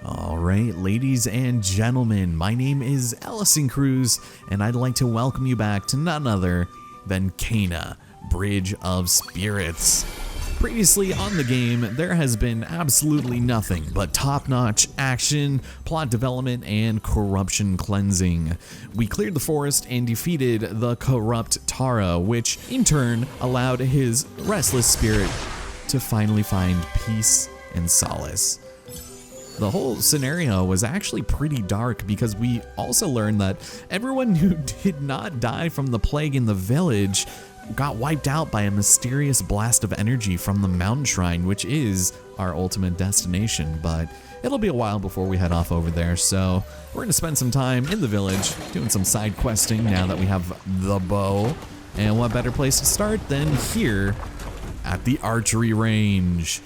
All right, ladies and gentlemen, my name is Ellison Cruz, and I'd like to welcome you back to none other than Cana, Bridge of Spirits. Previously on the game, there has been absolutely nothing but top-notch action, plot development, and corruption cleansing. We cleared the forest and defeated the corrupt Tara, which in turn allowed his restless spirit to finally find peace and solace. The whole scenario was actually pretty dark because we also learned that everyone who did not die from the plague in the village got wiped out by a mysterious blast of energy from the mountain shrine, which is our ultimate destination, but it'll be a while before we head off over there, so we're gonna spend some time in the village doing some side questing now that we have the bow. And what better place to start than here at the archery range.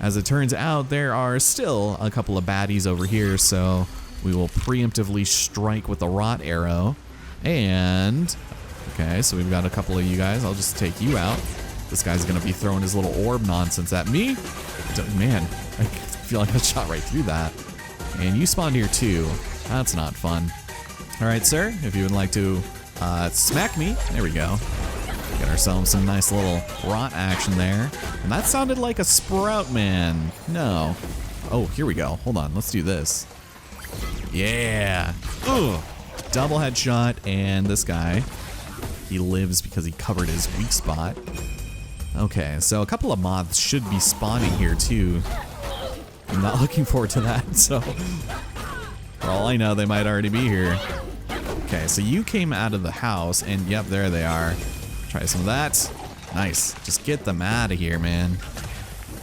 As it turns out, there are still a couple of baddies over here, so we will preemptively strike with the rot arrow. And, okay, so we've got a couple of you guys. I'll just take you out. This guy's gonna be throwing his little orb nonsense at me. Man, I feel like I shot right through that. And you spawned here too. That's not fun. All right, sir, if you would like to smack me, there we go. Get ourselves some nice little rot action there. And that sounded like a sprout man. No. Oh, here we go. Hold on, let's do this. Yeah. Ugh. Double headshot, and this guy, he lives because he covered his weak spot. Okay, so a couple of moths should be spawning here too. I'm not looking forward to that, so for all I know, they might already be here. Okay, so you came out of the house, and yep, there they are. Try some of that. Nice. Just get them out of here, man.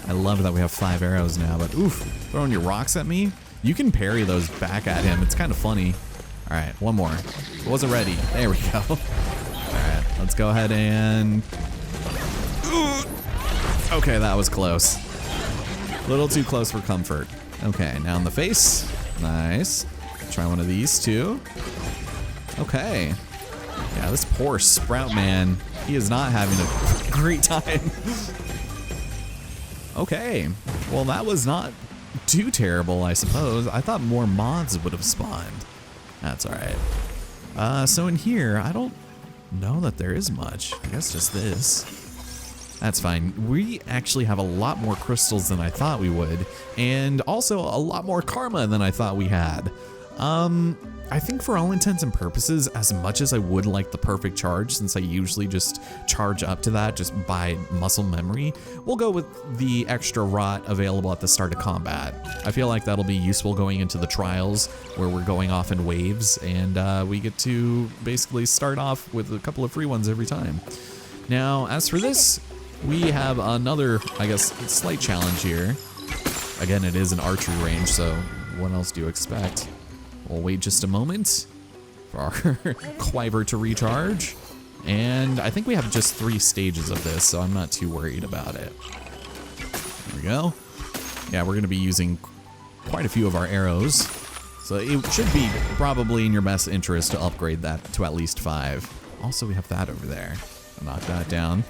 I love that we have 5 arrows now, but oof, throwing your rocks at me? You can parry those back at him. It's kind of funny. All right, one more. Wasn't ready. There we go. All right, let's go ahead and... Okay, that was close. A little too close for comfort. Okay, now in the face. Nice. Try one of these too. Okay. Yeah, this poor Sprout man, he is not having a great time. Okay, well that was not too terrible, I suppose. I thought more mods would have spawned. That's all right. So in here, I don't know that there is much. I guess just this. That's fine. We actually have a lot more crystals than I thought we would, and also a lot more karma than I thought we had. I think for all intents and purposes, as much as I would like the perfect charge, since I usually just charge up to that just by muscle memory, we'll go with the extra rot available at the start of combat. I feel like that'll be useful going into the trials where we're going off in waves, and we get to basically start off with a couple of free ones every time. Now, as for this, we have another, I guess, slight challenge here. Again, it is an archery range, so what else do you expect? We'll wait just a moment for our quiver to recharge. And I think we have just 3 stages of this, so I'm not too worried about it. There we go. Yeah, we're gonna be using quite a few of our arrows. So it should be probably in your best interest to upgrade that to at least 5. Also, we have that over there. Knock that down.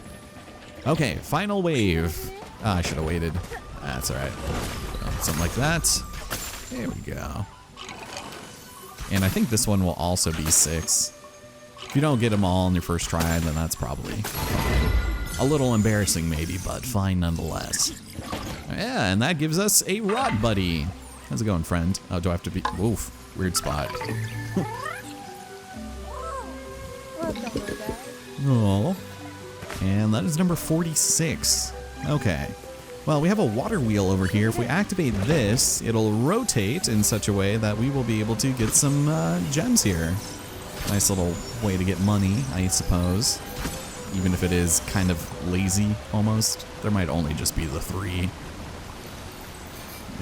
Okay, final wave. I should have waited. That's all right. Something like that. There we go. And I think this one will also be 6. If you don't get them all in your first try, then that's probably a little embarrassing maybe, but fine nonetheless. Yeah, and that gives us a rot buddy. How's it going, friend? Oh, do I have to be... Oof, weird spot. Oh, and that is number 46. Okay. Well, we have a water wheel over here. If we activate this, it'll rotate in such a way that we will be able to get some gems here. Nice little way to get money, I suppose. Even if it is kind of lazy, almost. There might only just be the 3.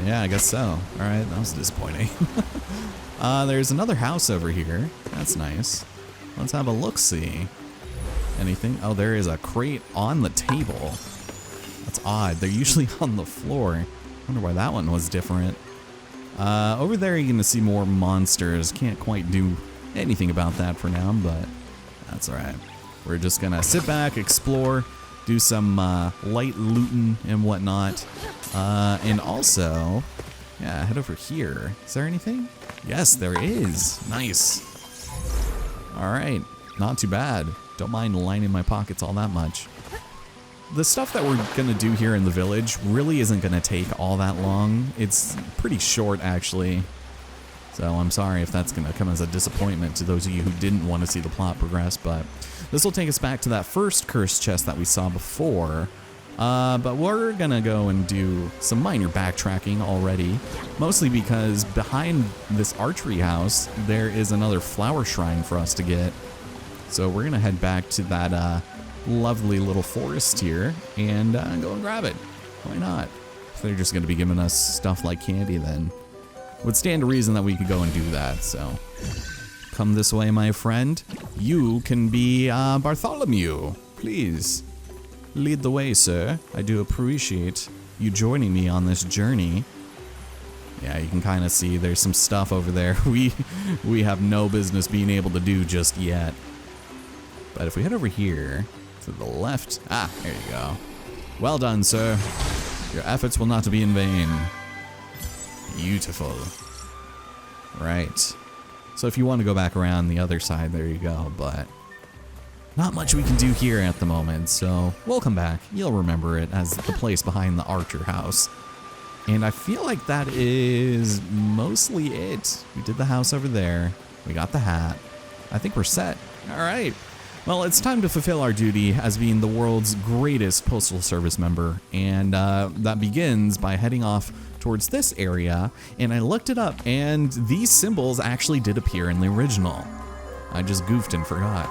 Yeah, I guess so. All right, that was disappointing. There's another house over here. That's nice. Let's have a look-see. Anything? Oh, there is a crate on the table. That's odd. They're usually on the floor. I wonder why that one was different. Over there, you're going to see more monsters. Can't quite do anything about that for now, but that's all right. We're just going to sit back, explore, do some light looting and whatnot. And also, Yeah, head over here. Is there anything? Yes, there is. Nice. All right, not too bad. Don't mind lining my pockets all that much. The stuff that we're gonna do here in the village really isn't gonna take all that long. It's pretty short, actually. So I'm sorry if that's gonna come as a disappointment to those of you who didn't want to see the plot progress, but this will take us back to that first cursed chest that we saw before. But we're gonna go and do some minor backtracking already, mostly because behind this archery house, there is another flower shrine for us to get. So we're gonna head back to that lovely little forest here and go and grab it. Why not? If they're just gonna be giving us stuff like candy, then would stand to reason that we could go and do that. So come this way, my friend. You can be Bartholomew, please. Lead the way, sir. I do appreciate you joining me on this journey. Yeah, you can kind of see there's some stuff over there we have no business being able to do just yet. But if we head over here to the left, there you go. Well done, sir. Your efforts will not be in vain. Beautiful. Right. So if you want to go back around the other side, there you go, but not much we can do here at the moment, so we'll come back. You'll remember it as the place behind the Archer house. And I feel like that is mostly it. We did the house over there. We got the hat. I think we're set. All right. Well, it's time to fulfill our duty as being the world's greatest postal service member. And that begins by heading off towards this area. And I looked it up, and these symbols actually did appear in the original. I just goofed and forgot.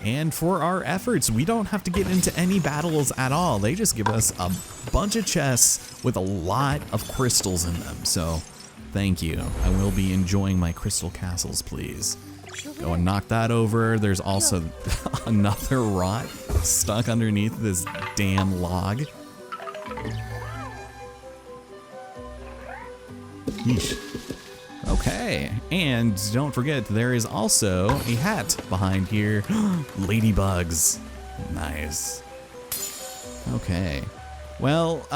And for our efforts, we don't have to get into any battles at all. They just give us a bunch of chests with a lot of crystals in them. So thank you. I will be enjoying my crystal castles, please. Go and knock that over. There's also another rot stuck underneath this damn log. Yeesh. Okay, and don't forget, there is also a hat behind here. Ladybugs. Nice. Okay. Well,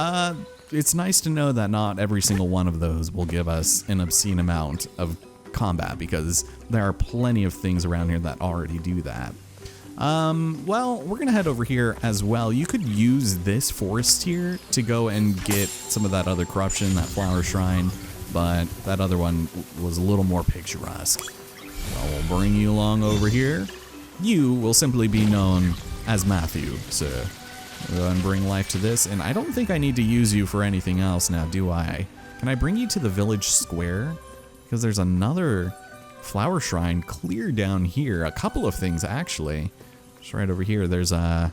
it's nice to know that not every single one of those will give us an obscene amount of combat, because there are plenty of things around here that already do that. Well, we're gonna head over here as well. You could use this forest here to go and get some of that other corruption, that flower shrine, but that other one was a little more picturesque. Well, we'll bring you along over here. You will simply be known as Matthew, sir. We'll go and bring life to this, and I don't think I need to use you for anything else now, do I? Can I bring you to the village square? Because there's another flower shrine clear down here. A couple of things, actually. Just right over here, there's a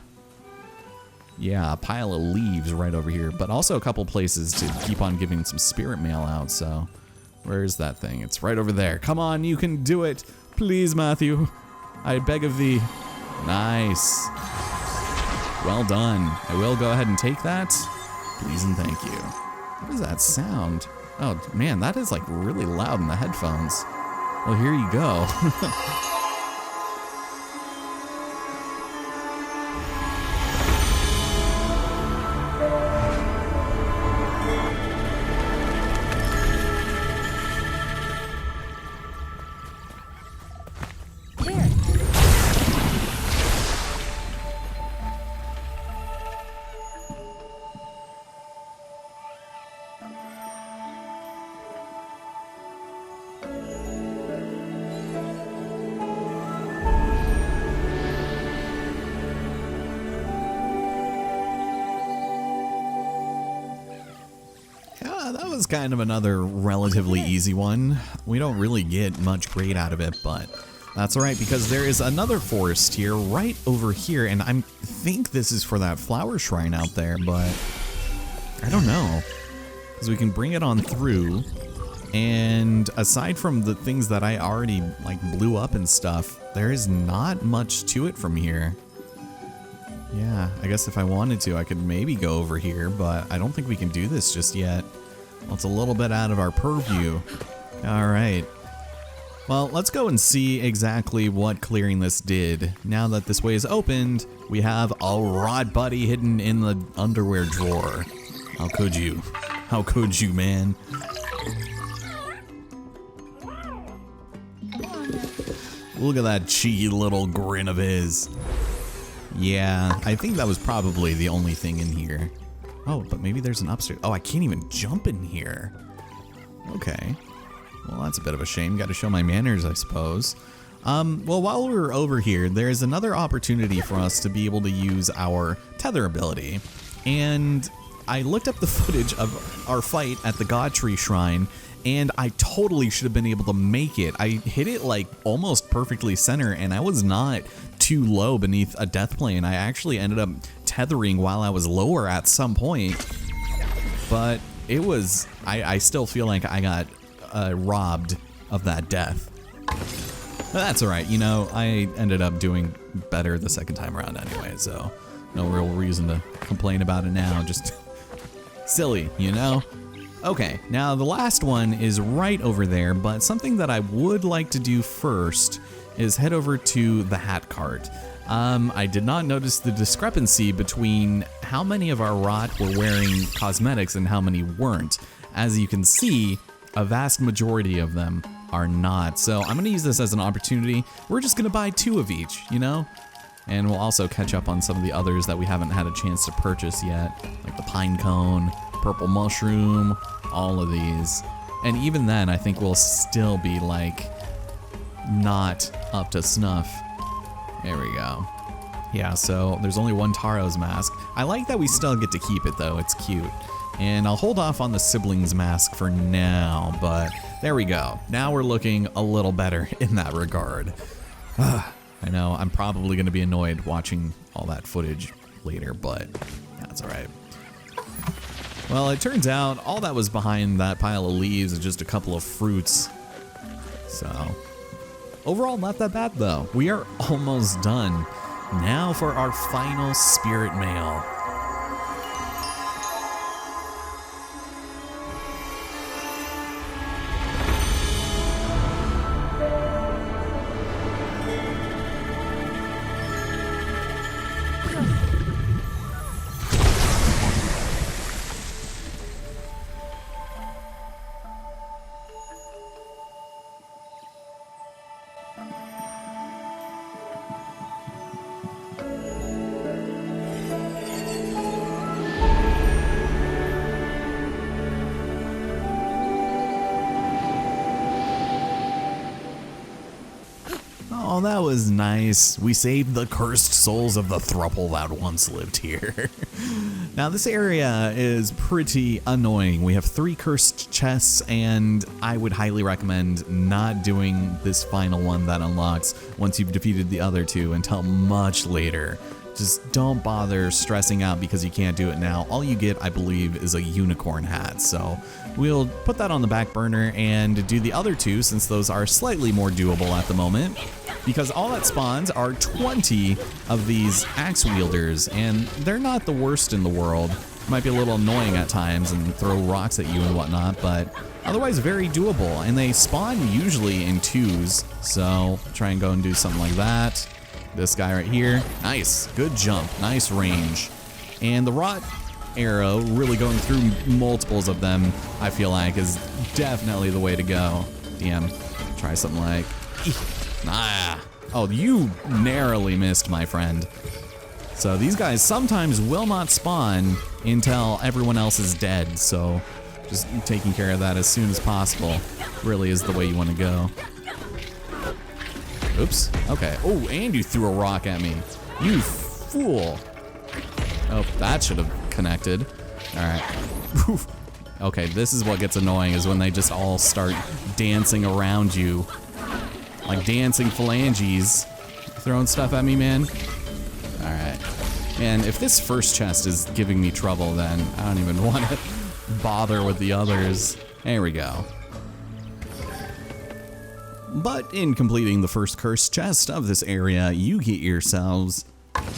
pile of leaves right over here, but also a couple places to keep on giving some spirit mail out. So where's that thing? It's right over there. Come on, you can do it. Please, Matthew. I beg of thee. Nice. Well done. I will go ahead and take that. Please and thank you. What is that sound? Oh man, that is like really loud in the headphones. Well, here you go. That was kind of another relatively easy one. We don't really get much great out of it, but That's all right, because there is another forest here, right over here, and I think this is for that flower shrine out there, but I don't know. Because we can bring it on through, and aside from the things that I already, like, blew up and stuff, there is not much to it from here. Yeah, I guess if I wanted to, I could maybe go over here, but I don't think we can do this just yet. Well, it's a little bit out of our purview. All right. Well, let's go and see exactly what clearing this did. Now that this way is opened, we have a rot buddy hidden in the underwear drawer. How could you? How could you, man? Look at that cheeky little grin of his. Yeah, I think that was probably the only thing in here. Oh, but maybe there's an upstairs. Oh, I can't even jump in here. Okay. Well, that's a bit of a shame. Got to show my manners, I suppose. Well, while we're over here, there's another opportunity for us to be able to use our tether ability. And I looked up the footage of our fight at the God Tree Shrine, and I totally should have been able to make it. I hit it like almost perfectly center, and I was not too low beneath a death plane. I actually ended up tethering while I was lower at some point, but it was, I still feel like I got robbed of that death. But that's all right, you know, I ended up doing better the second time around anyway, so no real reason to complain about it now, just silly, you know? Okay, now the last one is right over there, but something that I would like to do first is head over to the hat cart. I did not notice the discrepancy between how many of our rot were wearing cosmetics and how many weren't. As you can see, a vast majority of them are not. So I'm gonna use this as an opportunity. We're just gonna buy 2 of each, you know? And we'll also catch up on some of the others that we haven't had a chance to purchase yet, like the pine cone, purple mushroom, all of these. And even then, I think we'll still be like not up to snuff. There we go. Yeah, so there's only one Taro's mask. I like that we still get to keep it though, it's cute. And I'll hold off on the siblings mask for now, but there we go. Now we're looking a little better in that regard. I know, I'm probably gonna be annoyed watching all that footage later, but that's all right. Well, it turns out all that was behind that pile of leaves is just a couple of fruits. So, overall, not that bad though. We are almost done. Now for our final spirit mail. Oh, that was nice. We saved the cursed souls of the throuple that once lived here. Now, this area is pretty annoying. We have 3 cursed chests, and I would highly recommend not doing this final one that unlocks once you've defeated the other 2 until much later. Just don't bother stressing out because you can't do it now. All you get, I believe, is a unicorn hat. So we'll put that on the back burner and do the other 2 since those are slightly more doable at the moment. Because all that spawns are 20 of these axe wielders, and they're not the worst in the world. Might be a little annoying at times and throw rocks at you and whatnot, but otherwise very doable. And they spawn usually in 2s, so try and go and do something like that. This guy right here, nice, good jump, nice range. And the rot arrow, really going through multiples of them, I feel like is definitely the way to go. Damn, try something like, ah, oh, you narrowly missed, my friend. So these guys sometimes will not spawn until everyone else is dead, so just taking care of that as soon as possible really is the way you want to go. Oops, okay. Oh, and you threw a rock at me. You fool. Oh, that should have connected. All right. Okay, this is what gets annoying is when they just all start dancing around you. like dancing phalanges. Throwing stuff at me, man. Alright. And if this first chest is giving me trouble, then I don't even want to bother with the others. There we go. But in completing the first cursed chest of this area, you get yourselves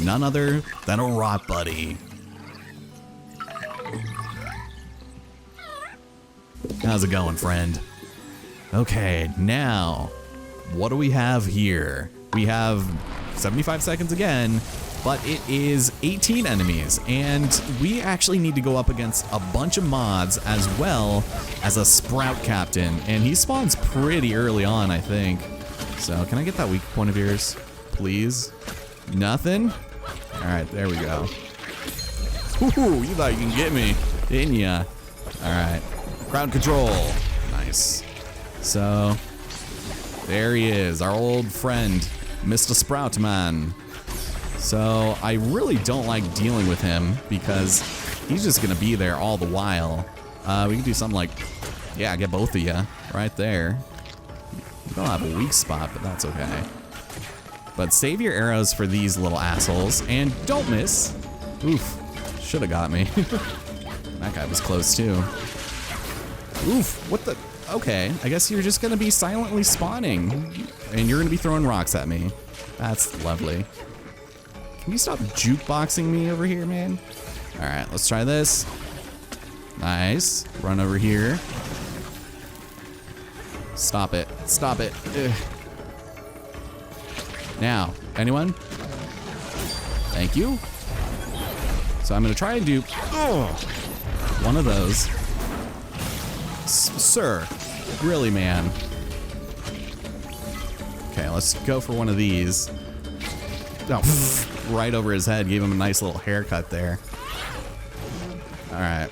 none other than a rot buddy. How's it going, friend? Okay, now, what do we have here? We have 75 seconds again, but it is 18 enemies, and we actually need to go up against a bunch of mods as well as a sprout captain, and he spawns pretty early on, I think. So can I get that weak point of yours, please? Nothing? All right, there we go. Ooh, you thought you can get me, didn't ya? All right, crowd control, nice. So there he is, our old friend, Mr. Sprout Man. So I really don't like dealing with him because he's just gonna be there all the while. We can do something like, yeah, get both of you right there. You don't have a weak spot, but that's okay. But save your arrows for these little assholes and don't miss. Oof, should have got me. That guy was close too. Oof, what the? Okay, I guess you're just gonna be silently spawning and you're gonna be throwing rocks at me. That's lovely. Can you stop jukeboxing me over here, man? All right, let's try this. Nice, run over here. Stop it, stop it. Ugh. Now, anyone? Thank you. So I'm gonna try and do one of those. Sir, really, man. Okay, let's go for one of these. Oh, right over his head, gave him a nice little haircut there. All right.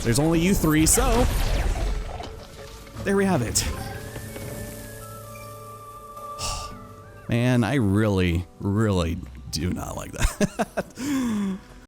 There's only you three, so there we have it. Man, I really, really do not like that.